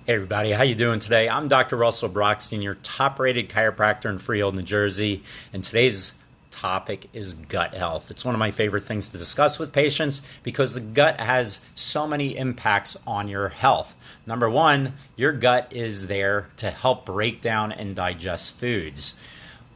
Hey everybody, how you doing today? I'm Dr. Russell Brockstein, your top-rated chiropractor in Freehold, New Jersey, and today's topic is gut health. It's one of my favorite things to discuss with patients because the gut has so many impacts on your health. Number one, your gut is there to help break down and digest foods.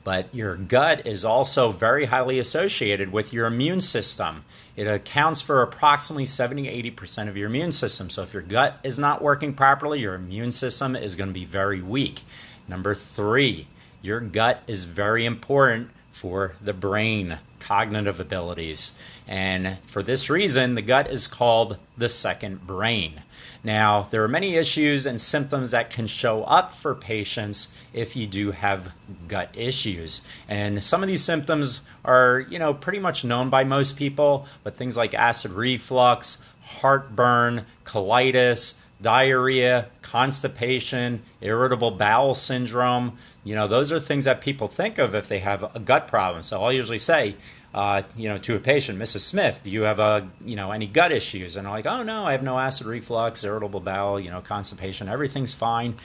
But your gut is also very highly associated with your immune system. It accounts for approximately 70-80% of your immune system. So if your gut is not working properly, your immune system is going to be very weak. Number three, your gut is very important for the brain, cognitive abilities. And for this reason, the gut is called the second brain. Now, there are many issues and symptoms that can show up for patients if you do have gut issues. And some of these symptoms are, pretty much known by most people, but things like acid reflux, heartburn, colitis, diarrhea, constipation, irritable bowel syndrome, those are things that people think of if they have a gut problem. So I'll usually say, to a patient, Mrs. Smith, do you have any gut issues? And I'm like, oh no, I have no acid reflux, irritable bowel, constipation, everything's fine.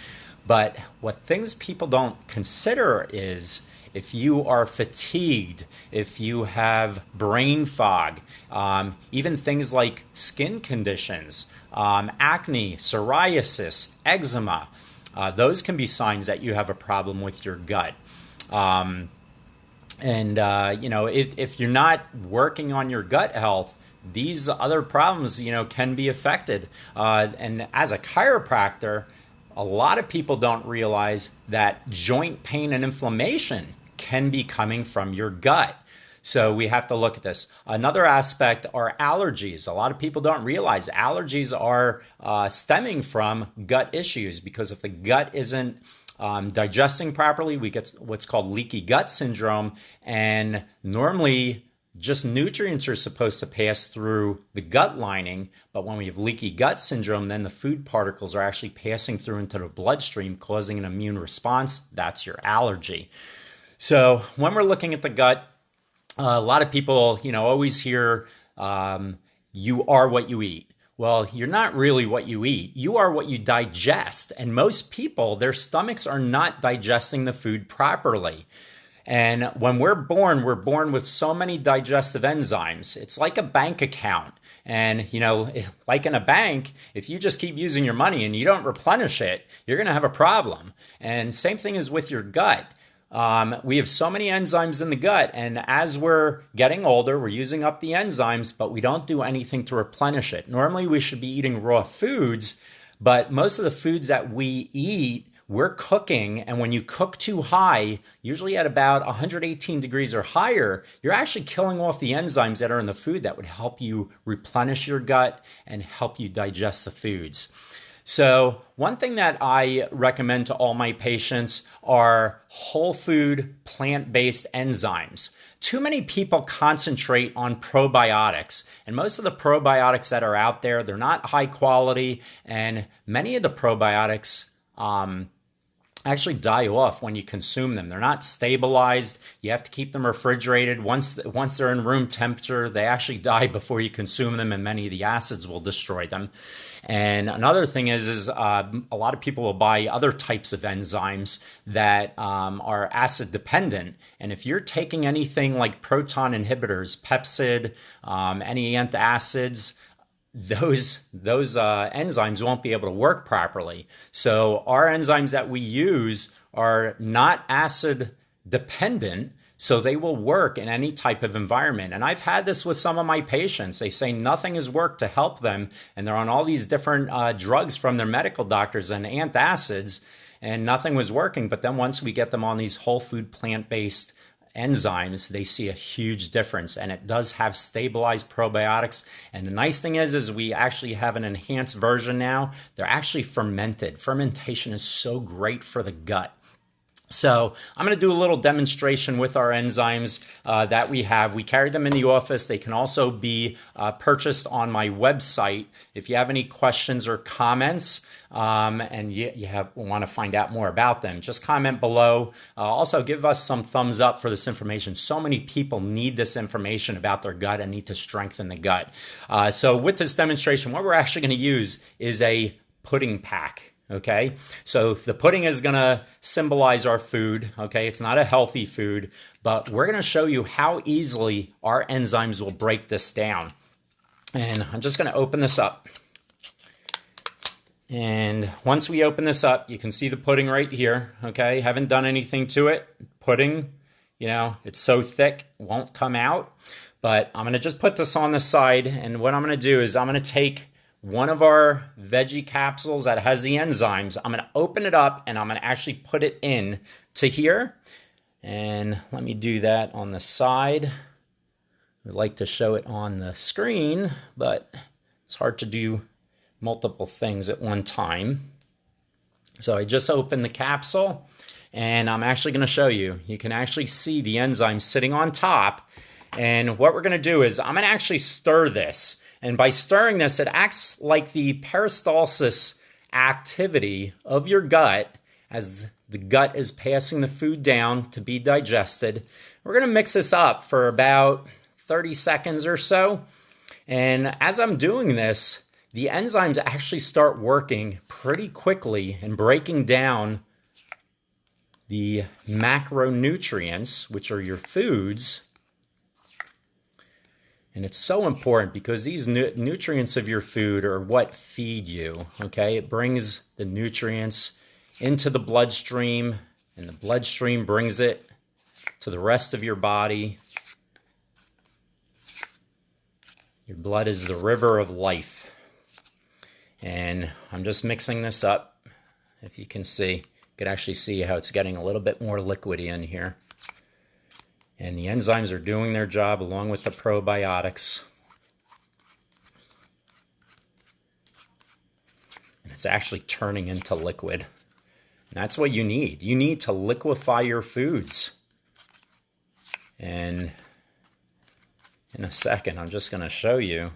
But what things people don't consider is if you are fatigued, if you have brain fog, even things like skin conditions, acne, psoriasis, eczema, those can be signs that you have a problem with your gut. If you're not working on your gut health, these other problems, can be affected. And as a chiropractor, a lot of people don't realize that joint pain and inflammation can be coming from your gut. So we have to look at this. Another aspect are allergies. A lot of people don't realize allergies are stemming from gut issues, because if the gut isn't digesting properly, we get what's called leaky gut syndrome. And normally just nutrients are supposed to pass through the gut lining. But when we have leaky gut syndrome, then the food particles are actually passing through into the bloodstream, causing an immune response. That's your allergy. So when we're looking at the gut, a lot of people, always hear, you are what you eat. Well, you're not really what you eat. You are what you digest. And most people, their stomachs are not digesting the food properly. And when we're born with so many digestive enzymes. It's like a bank account. And, like in a bank, if you just keep using your money and you don't replenish it, you're going to have a problem. And same thing is with your gut. We have so many enzymes in the gut, and as we're getting older, we're using up the enzymes, but we don't do anything to replenish it. Normally, we should be eating raw foods, but most of the foods that we eat, we're cooking, and when you cook too high, usually at about 118 degrees or higher, you're actually killing off the enzymes that are in the food that would help you replenish your gut and help you digest the foods. So one thing that I recommend to all my patients are whole food, plant-based enzymes. Too many people concentrate on probiotics, and most of the probiotics that are out there, they're not high quality, and many of the probiotics actually die off when you consume them. They're not stabilized. You have to keep them refrigerated. Once they're in room temperature, they actually die before you consume them, and many of the acids will destroy them. And another thing is a lot of people will buy other types of enzymes that are acid dependent. And if you're taking anything like proton inhibitors, Pepsid, any antacids, those enzymes won't be able to work properly. So our enzymes that we use are not acid dependent, so they will work in any type of environment. And I've had this with some of my patients. They say nothing has worked to help them, and they're on all these different drugs from their medical doctors and antacids, and nothing was working. But then once we get them on these whole food plant-based enzymes, they see a huge difference, and it does have stabilized probiotics. And the nice thing is we actually have an enhanced version now. They're actually fermented. Fermentation is so great for the gut. So I'm going to do a little demonstration with our enzymes that we have. We carry them in the office. They can also be purchased on my website. If you have any questions or comments and you want to find out more about them, just comment below. Also, give us some thumbs up for this information. So many people need this information about their gut and need to strengthen the gut. So with this demonstration, what we're actually going to use is a pudding pack. Okay, so the pudding is going to symbolize our food. Okay, it's not a healthy food, but we're going to show you how easily our enzymes will break this down. And I'm just going to open this up. And once we open this up, you can see the pudding right here. Okay, haven't done anything to it. Pudding, you know, it's so thick, it won't come out. But I'm going to just put this on the side. And what I'm going to do is I'm going to take one of our veggie capsules that has the enzymes. I'm going to open it up and I'm going to actually put it in to here. And let me do that on the side. I'd like to show it on the screen, but it's hard to do multiple things at one time. So I just opened the capsule and I'm actually going to show you. You can actually see the enzymes sitting on top. And what we're going to do is I'm going to actually stir this. And by stirring this, it acts like the peristalsis activity of your gut as the gut is passing the food down to be digested. We're going to mix this up for about 30 seconds or so. And as I'm doing this, the enzymes actually start working pretty quickly and breaking down the macronutrients, which are your foods. And it's so important because these nutrients of your food are what feed you, okay? It brings the nutrients into the bloodstream, and the bloodstream brings it to the rest of your body. Your blood is the river of life. And I'm just mixing this up. If you can see, you can actually see how it's getting a little bit more liquidy in here. And the enzymes are doing their job along with the probiotics. And it's actually turning into liquid. And that's what you need. You need to liquefy your foods. And in a second, I'm just going to show you.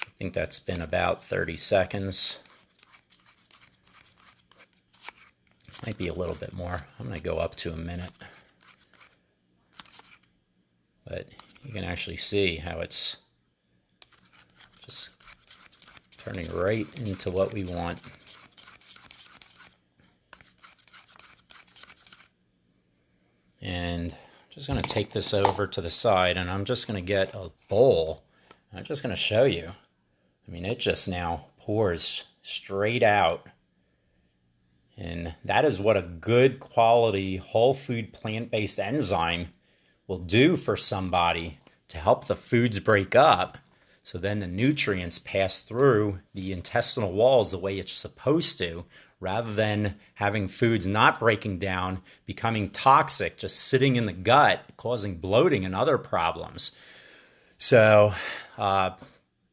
I think that's been about 30 seconds. Might be a little bit more. I'm going to go up to a minute. But you can actually see how it's just turning right into what we want. And I'm just going to take this over to the side, and I'm just going to get a bowl. I'm just going to show you. I mean, it just now pours straight out. And that is what a good quality whole food plant-based enzyme will do for somebody to help the foods break up. So then the nutrients pass through the intestinal walls the way it's supposed to, rather than having foods not breaking down, becoming toxic, just sitting in the gut, causing bloating and other problems. So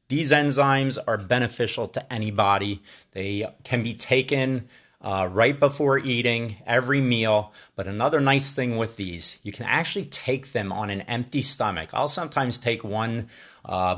these enzymes are beneficial to anybody. They can be taken right before eating, every meal. But another nice thing with these, you can actually take them on an empty stomach. I'll sometimes take one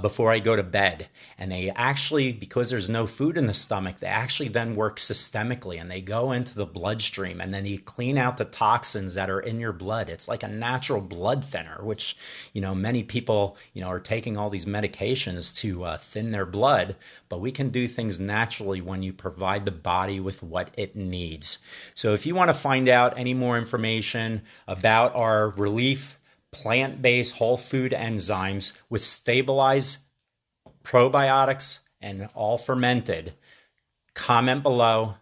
before I go to bed. And they actually, because there's no food in the stomach, they actually then work systemically and they go into the bloodstream and then you clean out the toxins that are in your blood. It's like a natural blood thinner, which, many people, are taking all these medications to thin their blood. But we can do things naturally when you provide the body with what it needs. So if you want to find out any more information about our Relief plant-based whole food enzymes with stabilized probiotics and all fermented, comment below.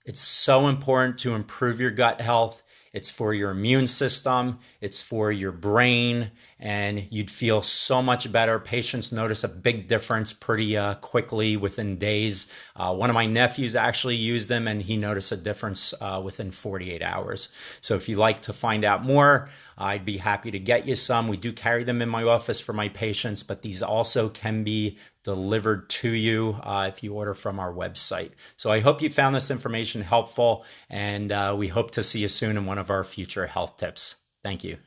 It's so important to improve your gut health. It's for your immune system. It's for your brain. And you'd feel so much better. Patients notice a big difference pretty quickly within days. One of my nephews actually used them and he noticed a difference within 48 hours. So if you'd like to find out more, I'd be happy to get you some. We do carry them in my office for my patients, but these also can be delivered to you if you order from our website. So I hope you found this information helpful, and we hope to see you soon in one of our future health tips. Thank you.